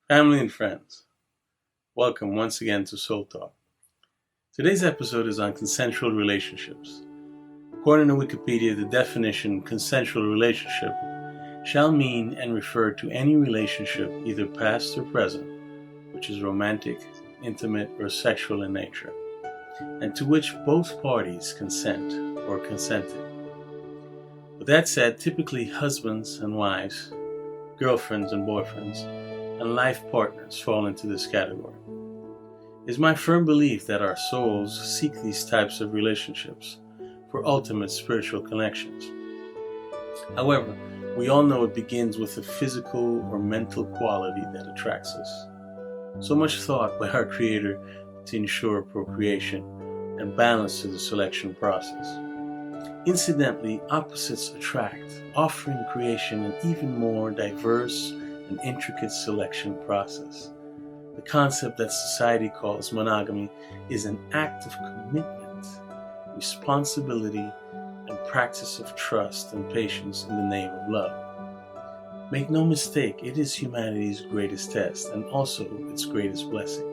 Family and friends, welcome once again to Soul Talk. Today's episode is on consensual relationships. According to Wikipedia, the definition consensual relationship shall mean and refer to any relationship, either past or present, which is romantic, intimate, or sexual in nature, and to which both parties consent or consented. With that said, typically husbands and wives, girlfriends and boyfriends, and life partners fall into this category. It is my firm belief that our souls seek these types of relationships for ultimate spiritual connections. However, we all know it begins with a physical or mental quality that attracts us. So much thought by our Creator to ensure procreation and balance to the selection process. Incidentally, opposites attract, offering creation an even more diverse and intricate selection process. The concept that society calls monogamy is an act of commitment, responsibility, and practice of trust and patience in the name of love. Make no mistake, it is humanity's greatest test and also its greatest blessing.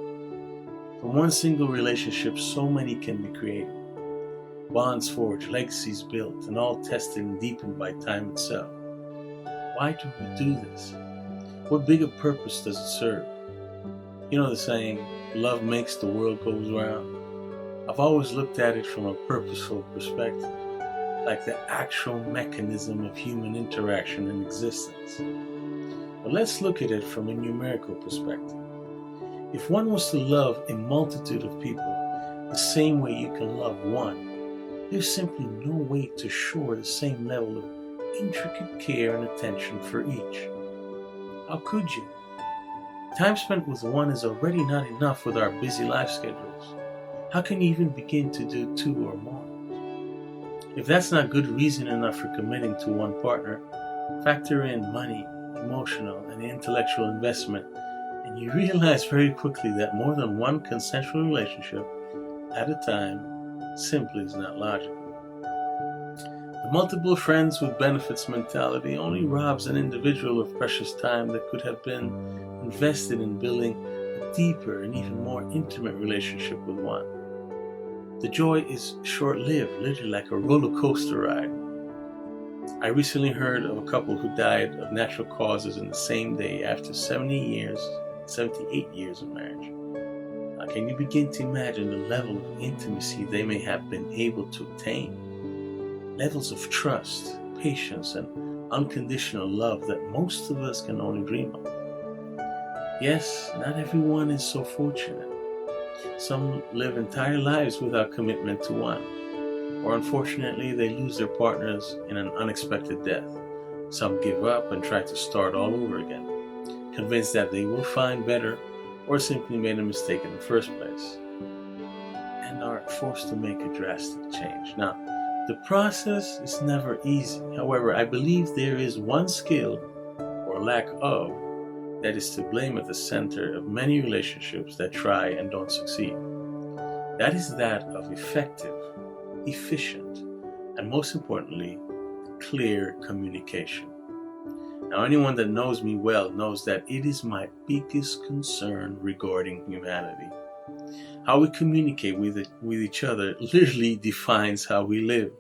From one single relationship, so many can be created. Bonds forged, legacies built, and all tested and deepened by time itself. Why do we do this? What bigger purpose does it serve? You know the saying, love makes the world goes round? I've always looked at it from a purposeful perspective, like the actual mechanism of human interaction and existence. But let's look at it from a numerical perspective. If one was to love a multitude of people the same way you can love one, there's simply no way to assure the same level of intricate care and attention for each. How could you? Time spent with one is already not enough with our busy life schedules. How can you even begin to do two or more? If that's not good reason enough for committing to one partner, factor in money, emotional, and intellectual investment, and you realize very quickly that more than one consensual relationship at a time simply is not logical. The multiple friends with benefits mentality only robs an individual of precious time that could have been invested in building a deeper and even more intimate relationship with one. The joy is short-lived, literally like a roller coaster ride. I recently heard of a couple who died of natural causes in the same day after 78 years of marriage. Now, can you begin to imagine the level of intimacy they may have been able to attain? Levels of trust, patience, and unconditional love that most of us can only dream of. Yes, not everyone is so fortunate. Some live entire lives without commitment to one, or unfortunately they lose their partners in an unexpected death. Some give up and try to start all over again, convinced that they will find better or simply made a mistake in the first place, and are forced to make a drastic change. Now, the process is never easy. However, I believe there is one skill, or lack of, that is to blame at the center of many relationships that try and don't succeed. That is that of effective, efficient, and most importantly, clear communication. Now, anyone that knows me well knows that it is my biggest concern regarding humanity. How we communicate with each other literally defines how we live.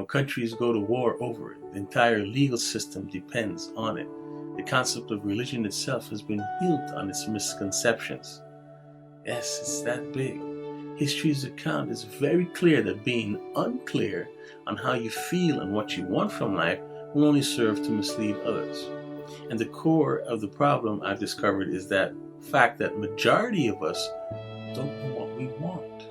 Countries go to war over it. The entire legal system depends on it. The concept of religion itself has been built on its misconceptions. Yes, it's that big. History's account is very clear that being unclear on how you feel and what you want from life will only serve to mislead others. And the core of the problem I've discovered is that fact that majority of us don't know what we want.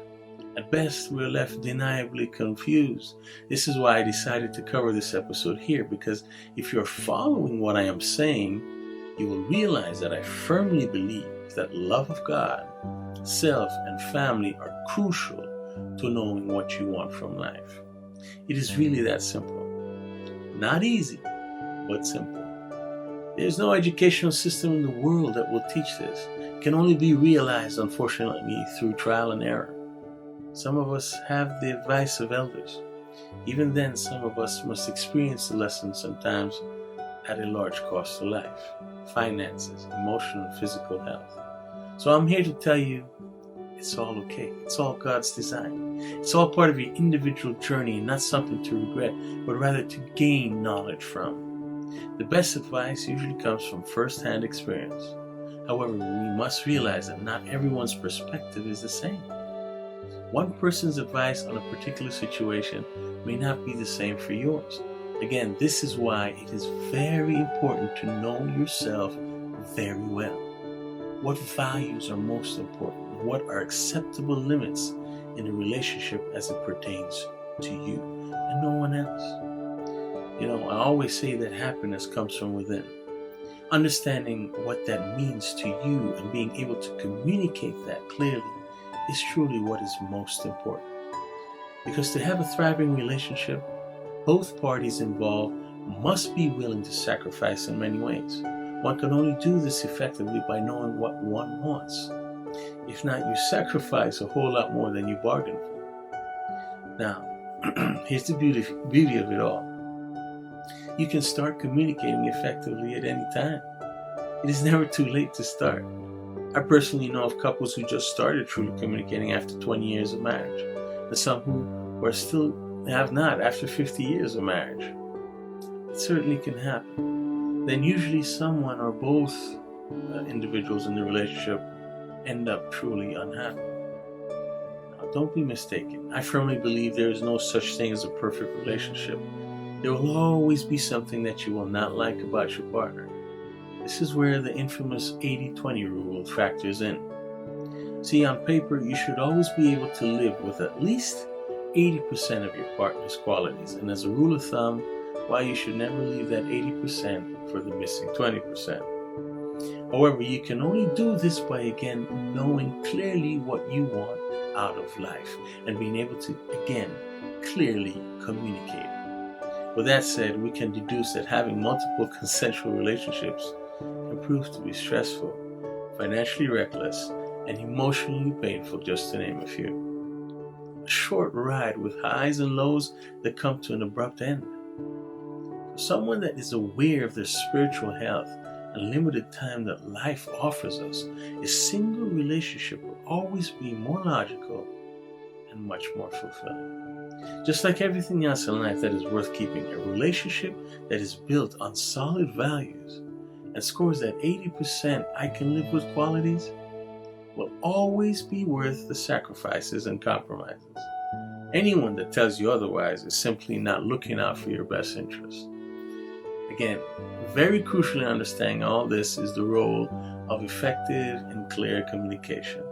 At best, we're left deniably confused. This is why I decided to cover this episode here, because if you're following what I am saying, you will realize that I firmly believe that love of God, self, and family are crucial to knowing what you want from life. It is really that simple. Not easy, but simple. There's no educational system in the world that will teach this. It can only be realized, unfortunately, through trial and error. Some of us have the advice of elders. Even then, some of us must experience the lesson sometimes at a large cost to life. finances, emotional and physical health. So I'm here to tell you it's all okay. It's all God's design. It's all part of your individual journey and not something to regret, but rather to gain knowledge from. The best advice usually comes from first-hand experience. However, we must realize that not everyone's perspective is the same. One person's advice on a particular situation may not be the same for yours. Again, this is why it is very important to know yourself very well. What values are most important? What are acceptable limits in a relationship as it pertains to you and no one else? I always say that happiness comes from within. Understanding what that means to you and being able to communicate that clearly is truly what is most important. Because to have a thriving relationship, both parties involved must be willing to sacrifice in many ways. One can only do this effectively by knowing what one wants. If not, you sacrifice a whole lot more than you bargained for. Now, here's the beauty of it all. You can start communicating effectively at any time. It is never too late to start. I personally know of couples who just started truly communicating after 20 years of marriage, and some who are still have not after 50 years of marriage. It certainly can happen. Then usually someone or both individuals in the relationship end up truly unhappy. Now, don't be mistaken. I firmly believe there is no such thing as a perfect relationship. There will always be something that you will not like about your partner. This is where the infamous 80-20 rule factors in. See, on paper, you should always be able to live with at least 80% of your partner's qualities. And as a rule of thumb, why you should never leave that 80% for the missing 20%. However, you can only do this by, again, knowing clearly what you want out of life and being able to, again, clearly communicate. With that said, we can deduce that having multiple consensual relationships can prove to be stressful, financially reckless, and emotionally painful, just to name a few. A short ride with highs and lows that come to an abrupt end. For someone that is aware of their spiritual health and limited time that life offers us, a single relationship will always be more logical and much more fulfilling. Just like everything else in life that is worth keeping, a relationship that is built on solid values and scores that 80% I can live with qualities will always be worth the sacrifices and compromises. Anyone that tells you otherwise is simply not looking out for your best interests. Again, very crucially understanding all this is the role of effective and clear communication,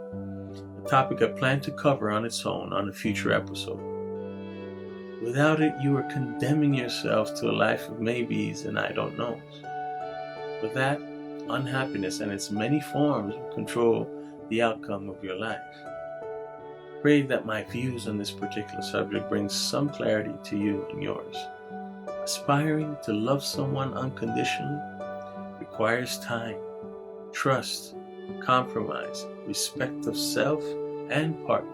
a topic I plan to cover on its own on a future episode. Without it, you are condemning yourself to a life of maybes and I don't knows. With that, unhappiness and its many forms will control the outcome of your life. Pray that my views on this particular subject bring some clarity to you and yours. Aspiring to love someone unconditionally requires time, trust, compromise, respect of self and partner,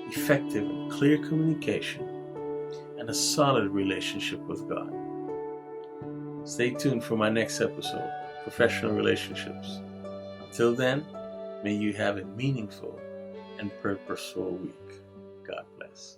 effective and clear communication, and a solid relationship with God. Stay tuned for my next episode, Professional Relationships. Until then, may you have a meaningful and purposeful week. God bless.